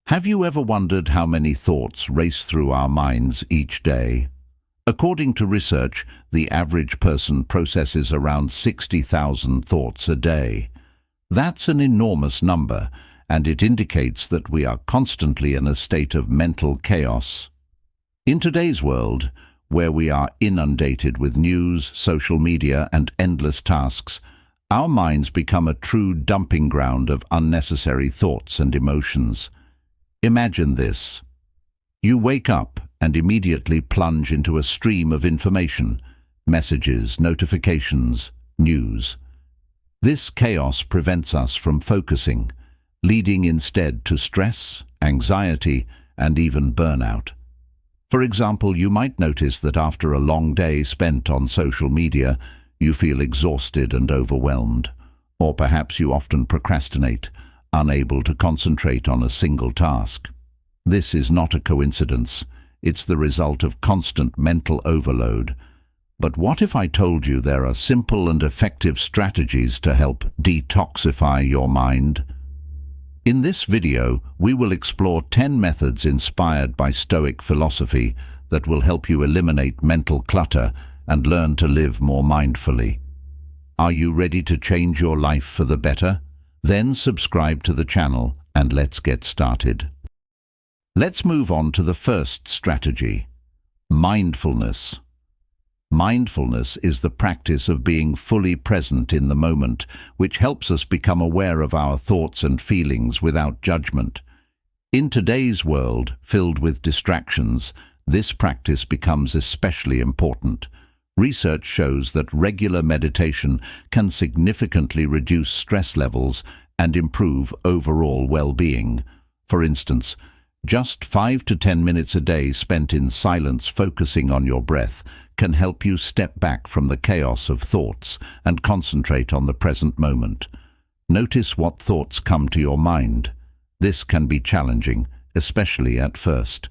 Have you ever wondered how many thoughts race through our minds each day? According to research, the average person processes around 60,000 thoughts a day. That's an enormous number, and it indicates that we are constantly in a state of mental chaos. In today's world, where we are inundated with news, social media, and endless tasks, our minds become a true dumping ground of unnecessary thoughts and emotions. Imagine this. You wake up and immediately plunge into a stream of information, messages, notifications, news. This chaos prevents us from focusing, leading instead to stress, anxiety, and even burnout. For example, you might notice that after a long day spent on social media, you feel exhausted and overwhelmed, or perhaps you often procrastinate, unable to concentrate on a single task. This is not a coincidence. It's the result of constant mental overload. But what if I told you there are simple and effective strategies to help detoxify your mind? In this video, we will explore 10 methods inspired by Stoic philosophy that will help you eliminate mental clutter and learn to live more mindfully. Are you ready to change your life for the better? Then subscribe to the channel and let's get started. Let's move on to the first strategy, mindfulness. Mindfulness is the practice of being fully present in the moment, which helps us become aware of our thoughts and feelings without judgment. In today's world, filled with distractions, this practice becomes especially important. Research shows that regular meditation can significantly reduce stress levels and improve overall well-being. For instance, just 5 to 10 minutes a day spent in silence focusing on your breath can help you step back from the chaos of thoughts and concentrate on the present moment. Notice what thoughts come to your mind. This can be challenging, especially at first.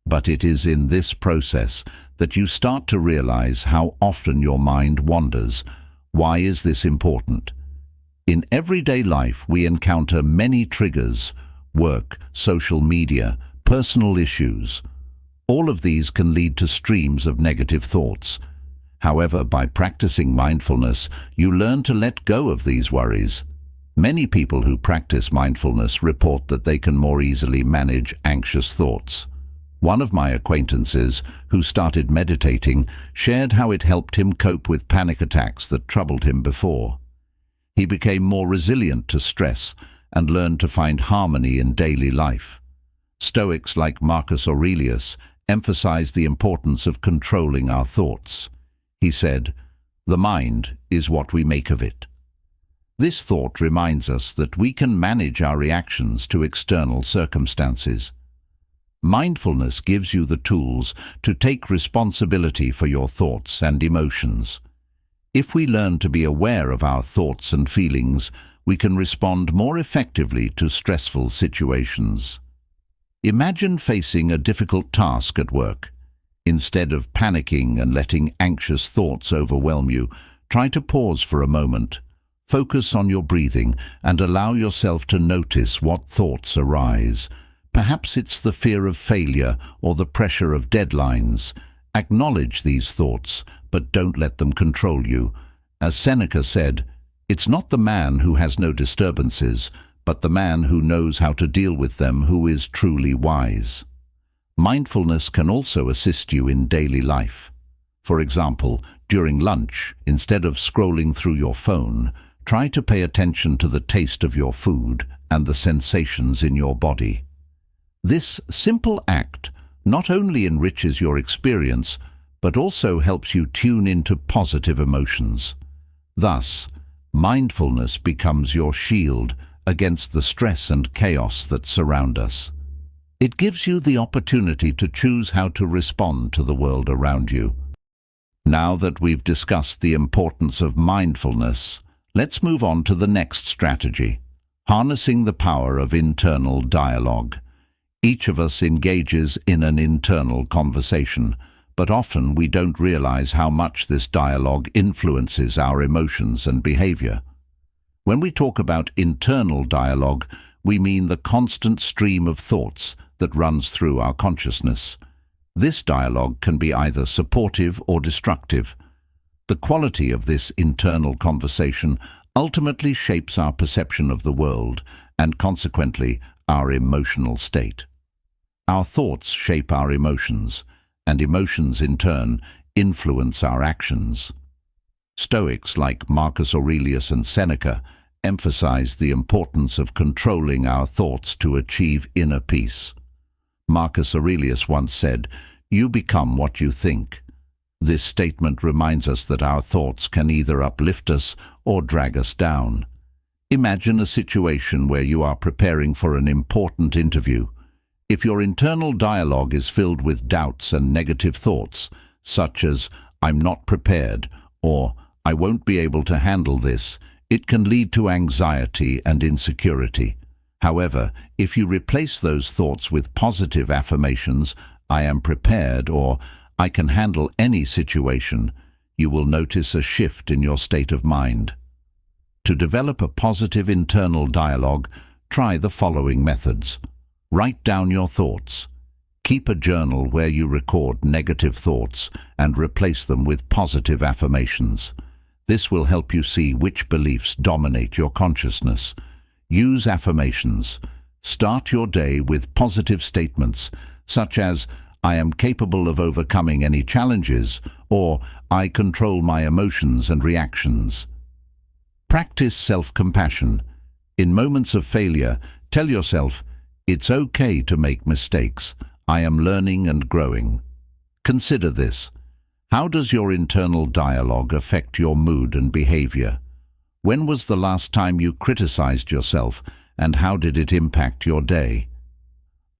But it is in this process that you start to realize how often your mind wanders. Why is this important? In everyday life, we encounter many triggers: work, social media, personal issues. All of these can lead to streams of negative thoughts. However, by practicing mindfulness, you learn to let go of these worries. Many people who practice mindfulness report that they can more easily manage anxious thoughts. One of my acquaintances, who started meditating, shared how it helped him cope with panic attacks that troubled him before. He became more resilient to stress and learned to find harmony in daily life. Stoics like Marcus Aurelius emphasized the importance of controlling our thoughts. He said, "The mind is what we make of it." This thought reminds us that we can manage our reactions to external circumstances. Mindfulness gives you the tools to take responsibility for your thoughts and emotions. If we learn to be aware of our thoughts and feelings, we can respond more effectively to stressful situations. Imagine facing a difficult task at work. Instead of panicking and letting anxious thoughts overwhelm you, try to pause for a moment. Focus on your breathing and allow yourself to notice what thoughts arise. Perhaps it's the fear of failure or the pressure of deadlines. Acknowledge these thoughts, but don't let them control you. As Seneca said, "It's not the man who has no disturbances, but the man who knows how to deal with them who is truly wise." Mindfulness can also assist you in daily life. For example, during lunch, instead of scrolling through your phone, try to pay attention to the taste of your food and the sensations in your body. This simple act not only enriches your experience, but also helps you tune into positive emotions. Thus, mindfulness becomes your shield against the stress and chaos that surround us. It gives you the opportunity to choose how to respond to the world around you. Now that we've discussed the importance of mindfulness, let's move on to the next strategy, harnessing the power of internal dialogue. Each of us engages in an internal conversation, but often we don't realize how much this dialogue influences our emotions and behavior. When we talk about internal dialogue, we mean the constant stream of thoughts that runs through our consciousness. This dialogue can be either supportive or destructive. The quality of this internal conversation ultimately shapes our perception of the world and, consequently, our emotional state. Our thoughts shape our emotions, and emotions, in turn, influence our actions. Stoics like Marcus Aurelius and Seneca emphasized the importance of controlling our thoughts to achieve inner peace. Marcus Aurelius once said, "You become what you think." This statement reminds us that our thoughts can either uplift us or drag us down. Imagine a situation where you are preparing for an important interview. If your internal dialogue is filled with doubts and negative thoughts, such as, "I'm not prepared," or "I won't be able to handle this," it can lead to anxiety and insecurity. However, if you replace those thoughts with positive affirmations, "I am prepared," or "I can handle any situation," you will notice a shift in your state of mind. To develop a positive internal dialogue, try the following methods. Write down your thoughts. Keep a journal where you record negative thoughts and replace them with positive affirmations. This will help you see which beliefs dominate your consciousness. Use affirmations. Start your day with positive statements, such as, "I am capable of overcoming any challenges," or "I control my emotions and reactions." Practice self-compassion. In moments of failure, tell yourself, "It's okay to make mistakes. I am learning and growing." Consider this. How does your internal dialogue affect your mood and behavior? When was the last time you criticized yourself, and how did it impact your day?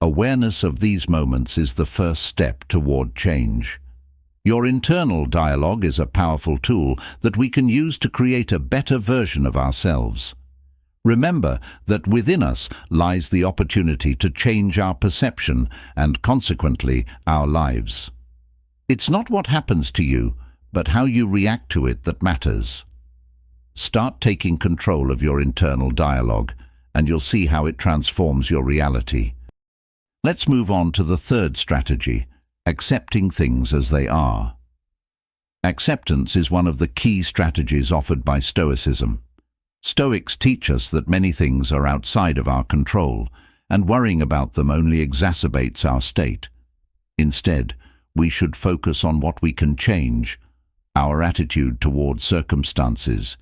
Awareness of these moments is the first step toward change. Your internal dialogue is a powerful tool that we can use to create a better version of ourselves. Remember that within us lies the opportunity to change our perception and, consequently, our lives. It's not what happens to you, but how you react to it that matters. Start taking control of your internal dialogue, and you'll see how it transforms your reality. Let's move on to the third strategy, accepting things as they are. Acceptance is one of the key strategies offered by Stoicism. Stoics teach us that many things are outside of our control, and worrying about them only exacerbates our state. Instead, we should focus on what we can change, our attitude toward circumstances.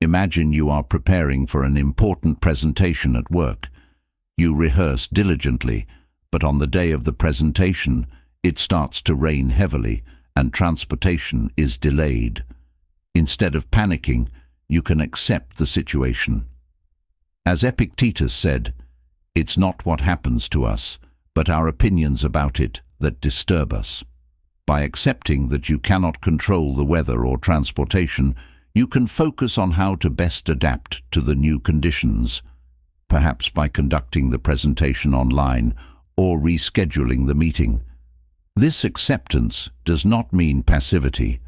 Imagine you are preparing for an important presentation at work. You rehearse diligently, but on the day of the presentation, it starts to rain heavily and transportation is delayed. Instead of panicking, you can accept the situation. As Epictetus said, "It's not what happens to us, but our opinions about it that disturb us." By accepting that you cannot control the weather or transportation, you can focus on how to best adapt to the new conditions, perhaps by conducting the presentation online or rescheduling the meeting. This acceptance does not mean passivity.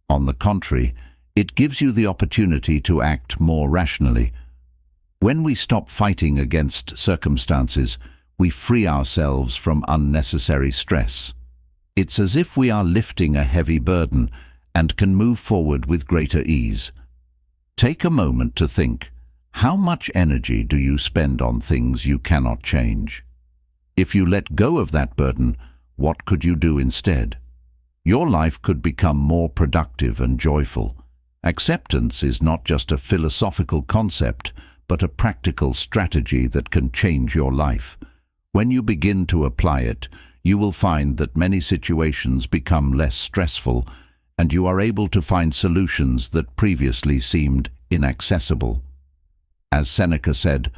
On the contrary, it gives you the opportunity to act more rationally. When we stop fighting against circumstances, we free ourselves from unnecessary stress. It's as if we are lifting a heavy burden and can move forward with greater ease. Take a moment to think, how much energy do you spend on things you cannot change? If you let go of that burden, what could you do instead? Your life could become more productive and joyful. Acceptance is not just a philosophical concept, but a practical strategy that can change your life. When you begin to apply it, you will find that many situations become less stressful, and you are able to find solutions that previously seemed inaccessible. As Seneca said,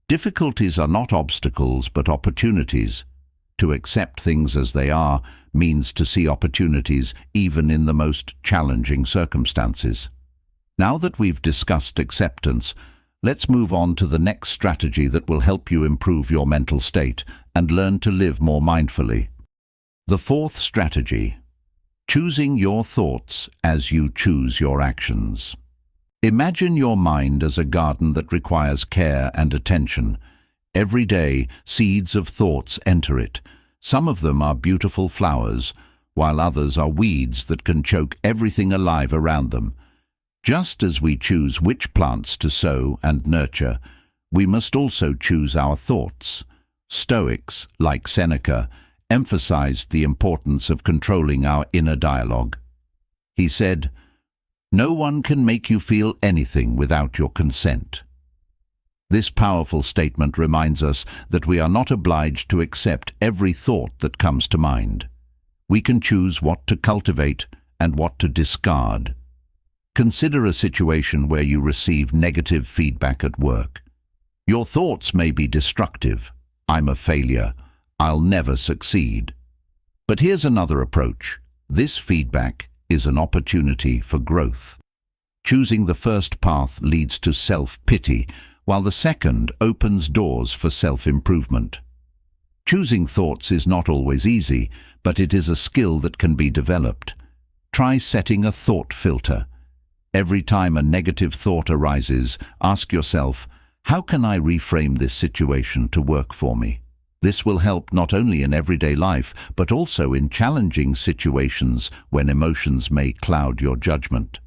"Difficulties are not obstacles but opportunities." To accept things as they are means to see opportunities even in the most challenging circumstances. Now that we've discussed acceptance, let's move on to the next strategy that will help you improve your mental state and learn to live more mindfully. The fourth strategy: choosing your thoughts as you choose your actions. Imagine your mind as a garden that requires care and attention. Every day, seeds of thoughts enter it. Some of them are beautiful flowers, while others are weeds that can choke everything alive around them. Just as we choose which plants to sow and nurture, we must also choose our thoughts. Stoics, like Seneca, emphasized the importance of controlling our inner dialogue. He said, "No one can make you feel anything without your consent." This powerful statement reminds us that we are not obliged to accept every thought that comes to mind. We can choose what to cultivate and what to discard. Consider a situation where you receive negative feedback at work. Your thoughts may be destructive. "I'm a failure. I'll never succeed." But here's another approach. This feedback is an opportunity for growth. Choosing the first path leads to self-pity, while the second opens doors for self-improvement. Choosing thoughts is not always easy, but it is a skill that can be developed. Try setting a thought filter. Every time a negative thought arises, ask yourself, how can I reframe this situation to work for me? This will help not only in everyday life, but also in challenging situations when emotions may cloud your judgment.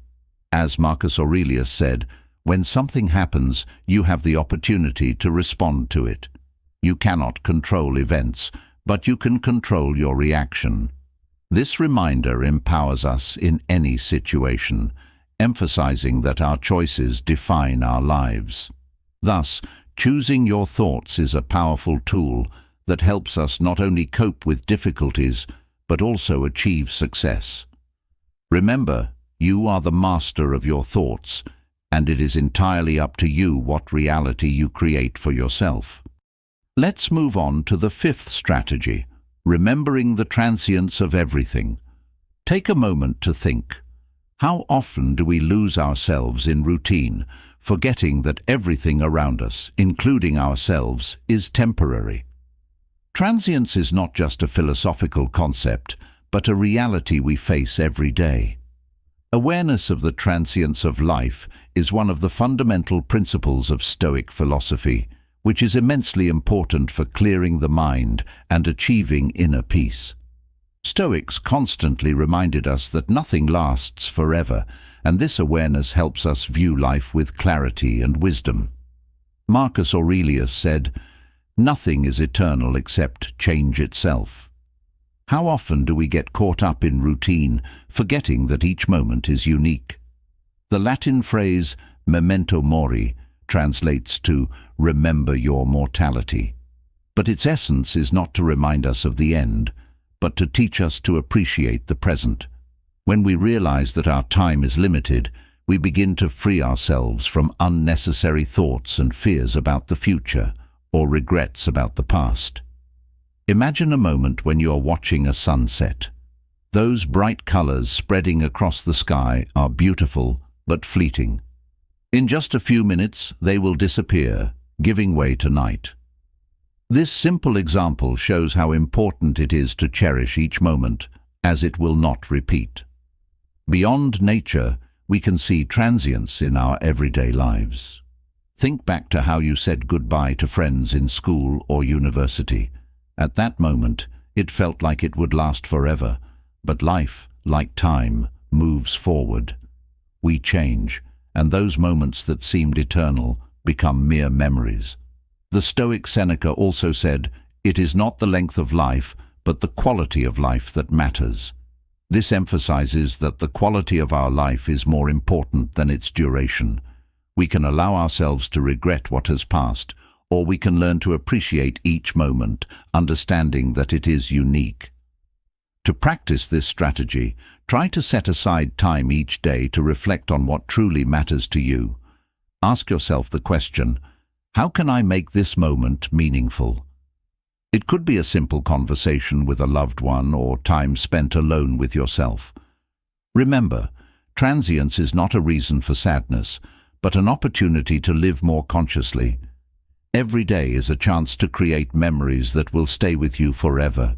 As Marcus Aurelius said, when something happens, you have the opportunity to respond to it. You cannot control events, but you can control your reaction. This reminder empowers us in any situation, emphasizing that our choices define our lives. Thus, choosing your thoughts is a powerful tool that helps us not only cope with difficulties, but also achieve success. Remember, you are the master of your thoughts, and it is entirely up to you what reality you create for yourself. Let's move on to the fifth strategy, remembering the transience of everything. Take a moment to think. How often do we lose ourselves in routine, forgetting that everything around us, including ourselves, is temporary? Transience is not just a philosophical concept, but a reality we face every day. Awareness of the transience of life is one of the fundamental principles of Stoic philosophy, which is immensely important for clearing the mind and achieving inner peace. Stoics constantly reminded us that nothing lasts forever, and this awareness helps us view life with clarity and wisdom. Marcus Aurelius said, "Nothing is eternal except change itself." How often do we get caught up in routine, forgetting that each moment is unique? The Latin phrase memento mori translates to remember your mortality. But its essence is not to remind us of the end, but to teach us to appreciate the present. When we realize that our time is limited, we begin to free ourselves from unnecessary thoughts and fears about the future or regrets about the past. Imagine a moment when you are watching a sunset. Those bright colors spreading across the sky are beautiful but fleeting. In just a few minutes, they will disappear, giving way to night. This simple example shows how important it is to cherish each moment, as it will not repeat. Beyond nature, we can see transience in our everyday lives. Think back to how you said goodbye to friends in school or university. At that moment, it felt like it would last forever, but life, like time, moves forward. We change, and those moments that seemed eternal become mere memories. The Stoic Seneca also said, "It is not the length of life, but the quality of life that matters." This emphasizes that the quality of our life is more important than its duration. We can allow ourselves to regret what has passed, or we can learn to appreciate each moment, understanding that it is unique. To practice this strategy, try to set aside time each day to reflect on what truly matters to you. Ask yourself the question, how can I make this moment meaningful? It could be a simple conversation with a loved one or time spent alone with yourself. Remember, transience is not a reason for sadness, but an opportunity to live more consciously. Every day is a chance to create memories that will stay with you forever.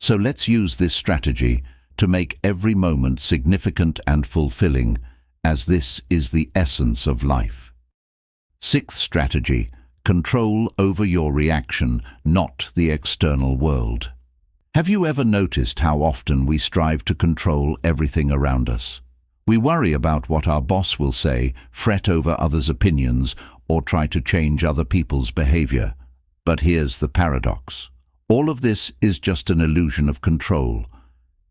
So let's use this strategy to make every moment significant and fulfilling, as this is the essence of life. Sixth strategy, control over your reaction, not the external world. Have you ever noticed how often we strive to control everything around us? We worry about what our boss will say, fret over others' opinions, or try to change other people's behavior. But here's the paradox. All of this is just an illusion of control.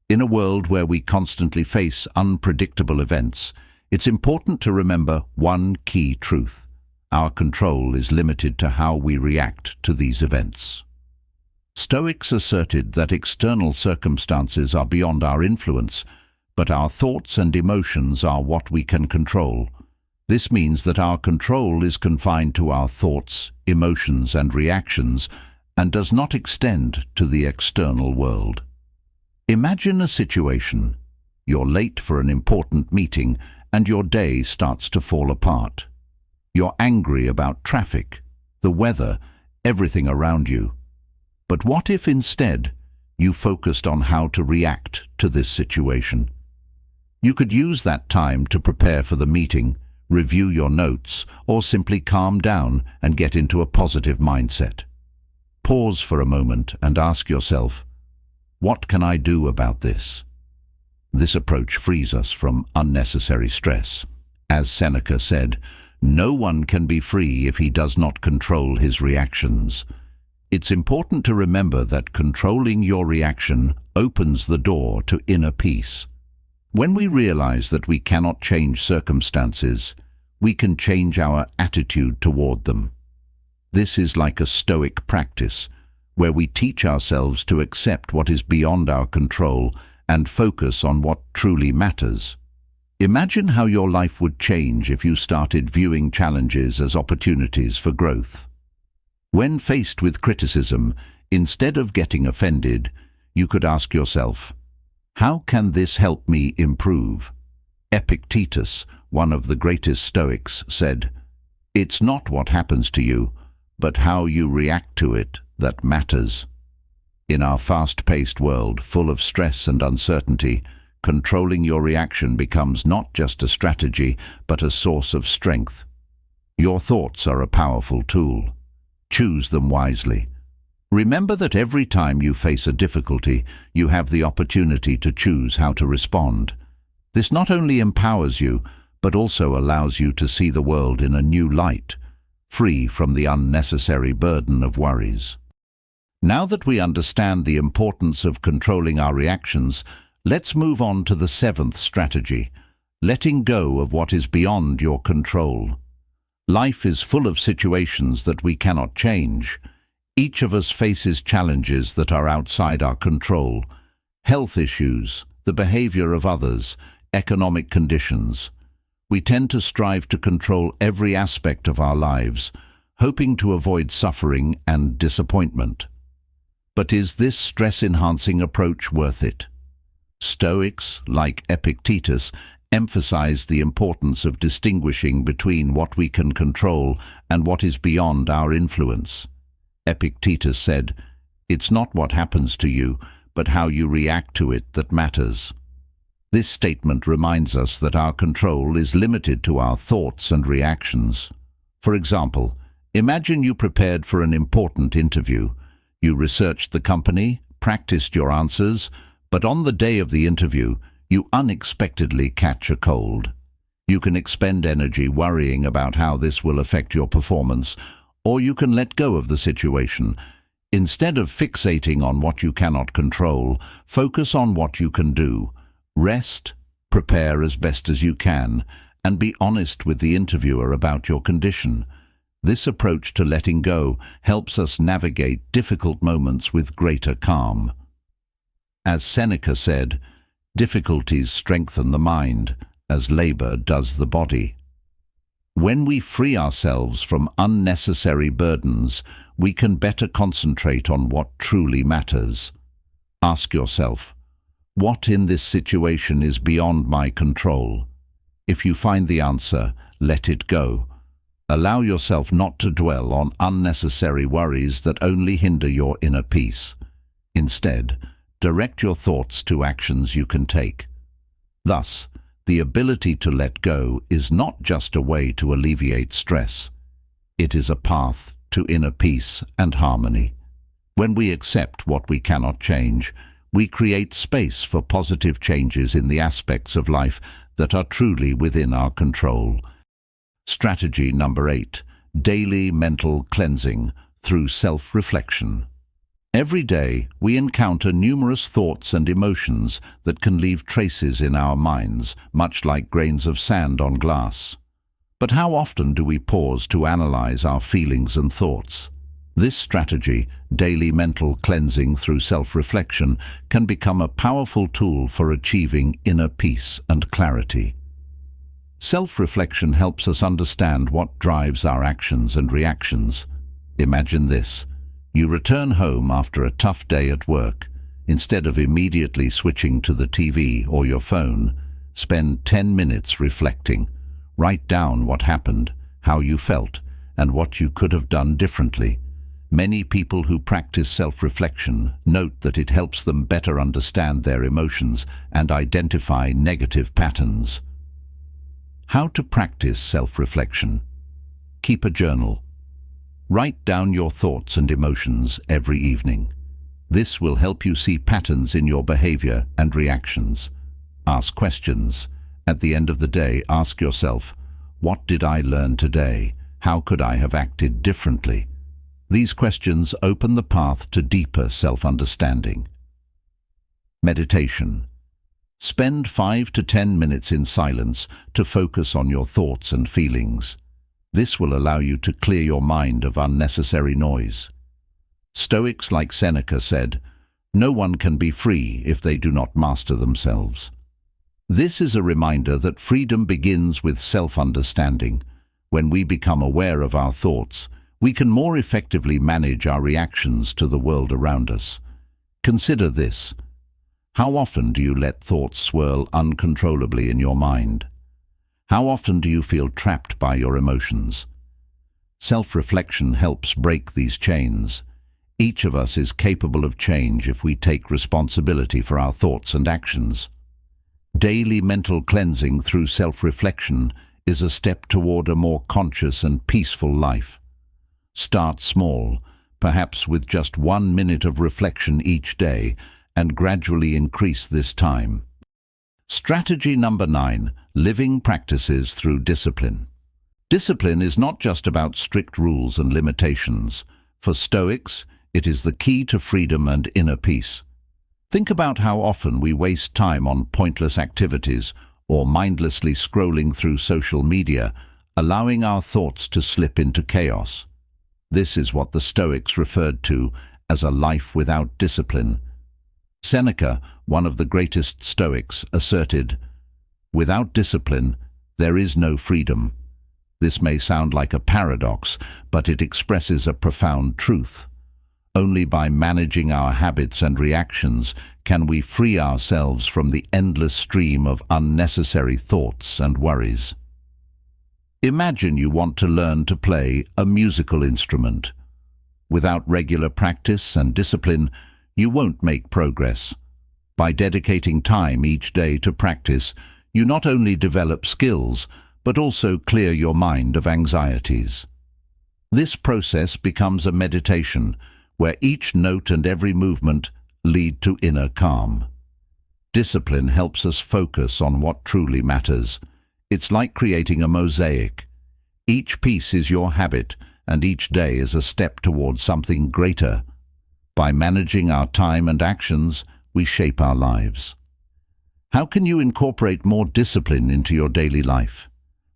In a world where we constantly face unpredictable events, it's important to remember one key truth. Our control is limited to how we react to these events. Stoics asserted that external circumstances are beyond our influence, but our thoughts and emotions are what we can control. This means that our control is confined to our thoughts, emotions, and reactions, and does not extend to the external world. Imagine a situation. You're late for an important meeting and your day starts to fall apart. You're angry about traffic, the weather, everything around you. But what if instead you focused on how to react to this situation? You could use that time to prepare for the meeting, review your notes, or simply calm down and get into a positive mindset. Pause for a moment and ask yourself, what can I do about this? This approach frees us from unnecessary stress. As Seneca said, no one can be free if he does not control his reactions. It's important to remember that controlling your reaction opens the door to inner peace. When we realize that we cannot change circumstances, we can change our attitude toward them. This is like a Stoic practice, where we teach ourselves to accept what is beyond our control and focus on what truly matters. Imagine how your life would change if you started viewing challenges as opportunities for growth. When faced with criticism, instead of getting offended, you could ask yourself, how can this help me improve? Epictetus, one of the greatest Stoics, said, "It's not what happens to you, but how you react to it that matters." In our fast-paced world, full of stress and uncertainty, controlling your reaction becomes not just a strategy, but a source of strength. Your thoughts are a powerful tool. Choose them wisely. Remember that every time you face a difficulty, you have the opportunity to choose how to respond. This not only empowers you, but also allows you to see the world in a new light, free from the unnecessary burden of worries. Now that we understand the importance of controlling our reactions, let's move on to the seventh strategy, letting go of what is beyond your control. Life is full of situations that we cannot change. Each of us faces challenges that are outside our control. Health issues, the behavior of others, economic conditions. We tend to strive to control every aspect of our lives, hoping to avoid suffering and disappointment. But is this stress-enhancing approach worth it? Stoics, like Epictetus, emphasize the importance of distinguishing between what we can control and what is beyond our influence. Epictetus said, "It's not what happens to you, but how you react to it that matters." This statement reminds us that our control is limited to our thoughts and reactions. For example, imagine you prepared for an important interview. You researched the company, practiced your answers, but on the day of the interview, you unexpectedly catch a cold. You can expend energy worrying about how this will affect your performance, or you can let go of the situation. Instead of fixating on what you cannot control, focus on what you can do. Rest, prepare as best as you can, and be honest with the interviewer about your condition. This approach to letting go helps us navigate difficult moments with greater calm. As Seneca said, difficulties strengthen the mind, as labor does the body. When we free ourselves from unnecessary burdens, we can better concentrate on what truly matters. Ask yourself, what in this situation is beyond my control? If you find the answer, let it go. Allow yourself not to dwell on unnecessary worries that only hinder your inner peace. Instead, direct your thoughts to actions you can take. Thus, the ability to let go is not just a way to alleviate stress. It is a path to inner peace and harmony. When we accept what we cannot change, we create space for positive changes in the aspects of life that are truly within our control. Strategy number 8. Daily mental cleansing through self-reflection. Every day, we encounter numerous thoughts and emotions that can leave traces in our minds, much like grains of sand on glass. But how often do we pause to analyze our feelings and thoughts? This strategy, daily mental cleansing through self-reflection, can become a powerful tool for achieving inner peace and clarity. Self-reflection helps us understand what drives our actions and reactions. Imagine this. You return home after a tough day at work. Instead of immediately switching to the TV or your phone, spend 10 minutes reflecting. Write down what happened, how you felt, and what you could have done differently. Many people who practice self-reflection note that it helps them better understand their emotions and identify negative patterns. How to practice self-reflection? Keep a journal. Write down your thoughts and emotions every evening. This will help you see patterns in your behavior and reactions. Ask questions. At the end of the day, ask yourself, what did I learn today? How could I have acted differently? These questions open the path to deeper self-understanding. Meditation. Spend 5 to 10 minutes in silence to focus on your thoughts and feelings. This will allow you to clear your mind of unnecessary noise. Stoics like Seneca said, "No one can be free if they do not master themselves." This is a reminder that freedom begins with self-understanding. When we become aware of our thoughts, we can more effectively manage our reactions to the world around us. Consider this. How often do you let thoughts swirl uncontrollably in your mind? How often do you feel trapped by your emotions? Self-reflection helps break these chains. Each of us is capable of change if we take responsibility for our thoughts and actions. Daily mental cleansing through self-reflection is a step toward a more conscious and peaceful life. Start small, perhaps with just 1 minute of reflection each day, and gradually increase this time. Strategy number 9. Living practices through discipline. Discipline is not just about strict rules and limitations. For Stoics, it is the key to freedom and inner peace. Think about how often we waste time on pointless activities or mindlessly scrolling through social media, allowing our thoughts to slip into chaos. This is what the Stoics referred to as a life without discipline. Seneca, one of the greatest Stoics, asserted, "Without discipline, there is no freedom." This may sound like a paradox, but it expresses a profound truth. Only by managing our habits and reactions can we free ourselves from the endless stream of unnecessary thoughts and worries. Imagine you want to learn to play a musical instrument. Without regular practice and discipline, you won't make progress. By dedicating time each day to practice, you not only develop skills, but also clear your mind of anxieties. This process becomes a meditation, where each note and every movement lead to inner calm. Discipline helps us focus on what truly matters. It's like creating a mosaic. Each piece is your habit, and each day is a step towards something greater. By managing our time and actions, we shape our lives. How can you incorporate more discipline into your daily life?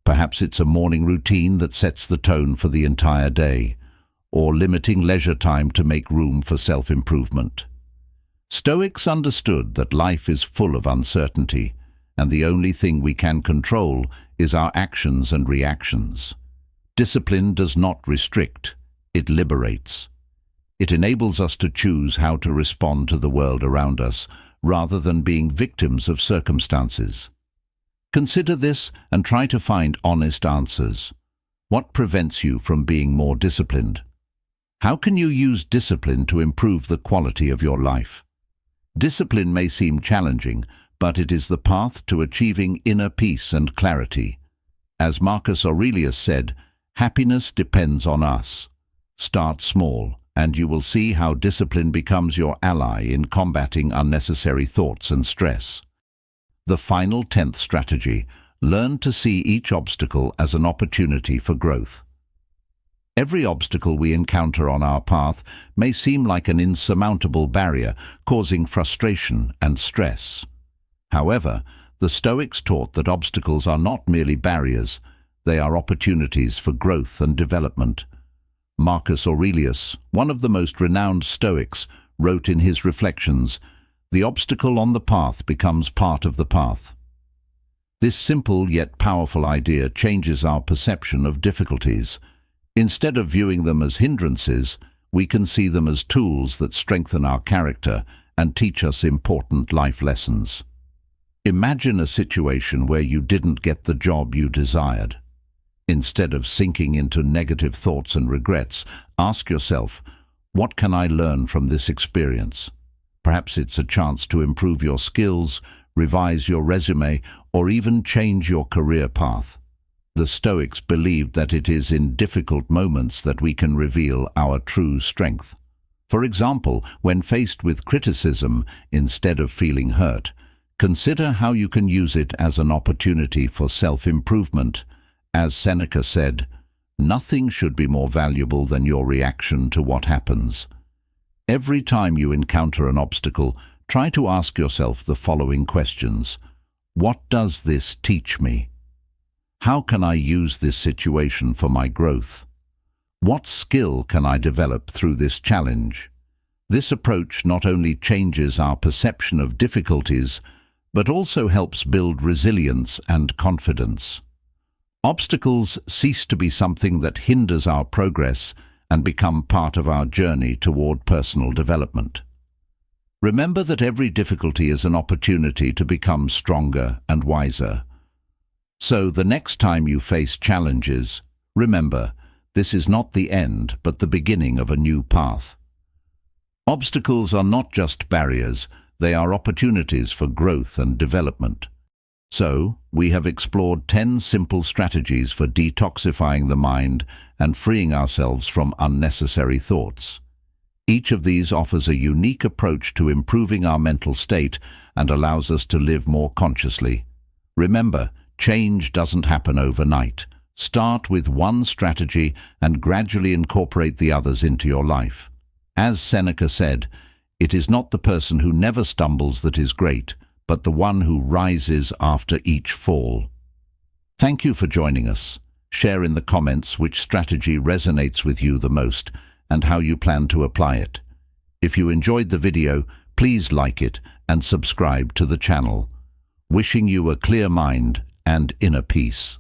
Perhaps it's a morning routine that sets the tone for the entire day, or limiting leisure time to make room for self-improvement. Stoics understood that life is full of uncertainty, and the only thing we can control is our actions and reactions. Discipline does not restrict, it liberates. It enables us to choose how to respond to the world around us, rather than being victims of circumstances. Consider this and try to find honest answers. What prevents you from being more disciplined? How can you use discipline to improve the quality of your life? Discipline may seem challenging, but it is the path to achieving inner peace and clarity. As Marcus Aurelius said, "Happiness depends on us." Start small, and you will see how discipline becomes your ally in combating unnecessary thoughts and stress. The final 10th strategy: learn to see each obstacle as an opportunity for growth. Every obstacle we encounter on our path may seem like an insurmountable barrier, causing frustration and stress. However, the Stoics taught that obstacles are not merely barriers, they are opportunities for growth and development. Marcus Aurelius, one of the most renowned Stoics, wrote in his Reflections, "The obstacle on the path becomes part of the path." This simple yet powerful idea changes our perception of difficulties. Instead of viewing them as hindrances, we can see them as tools that strengthen our character and teach us important life lessons. Imagine a situation where you didn't get the job you desired. Instead of sinking into negative thoughts and regrets, ask yourself, what can I learn from this experience? Perhaps it's a chance to improve your skills, revise your resume, or even change your career path. The Stoics believed that it is in difficult moments that we can reveal our true strength. For example, when faced with criticism, instead of feeling hurt, consider how you can use it as an opportunity for self-improvement. As Seneca said, "Nothing should be more valuable than your reaction to what happens." Every time you encounter an obstacle, try to ask yourself the following questions. What does this teach me? How can I use this situation for my growth? What skill can I develop through this challenge? This approach not only changes our perception of difficulties, but also helps build resilience and confidence. Obstacles cease to be something that hinders our progress and become part of our journey toward personal development. Remember that every difficulty is an opportunity to become stronger and wiser. So the next time you face challenges, remember, this is not the end, but the beginning of a new path. Obstacles are not just barriers, they are opportunities for growth and development. So, we have explored 10 simple strategies for detoxifying the mind and freeing ourselves from unnecessary thoughts. Each of these offers a unique approach to improving our mental state and allows us to live more consciously. Remember, change doesn't happen overnight. Start with one strategy and gradually incorporate the others into your life. As Seneca said, "It is not the person who never stumbles that is great, but the one who rises after each fall." Thank you for joining us. Share in the comments which strategy resonates with you the most and how you plan to apply it. If you enjoyed the video, please like it and subscribe to the channel. Wishing you a clear mind and inner peace.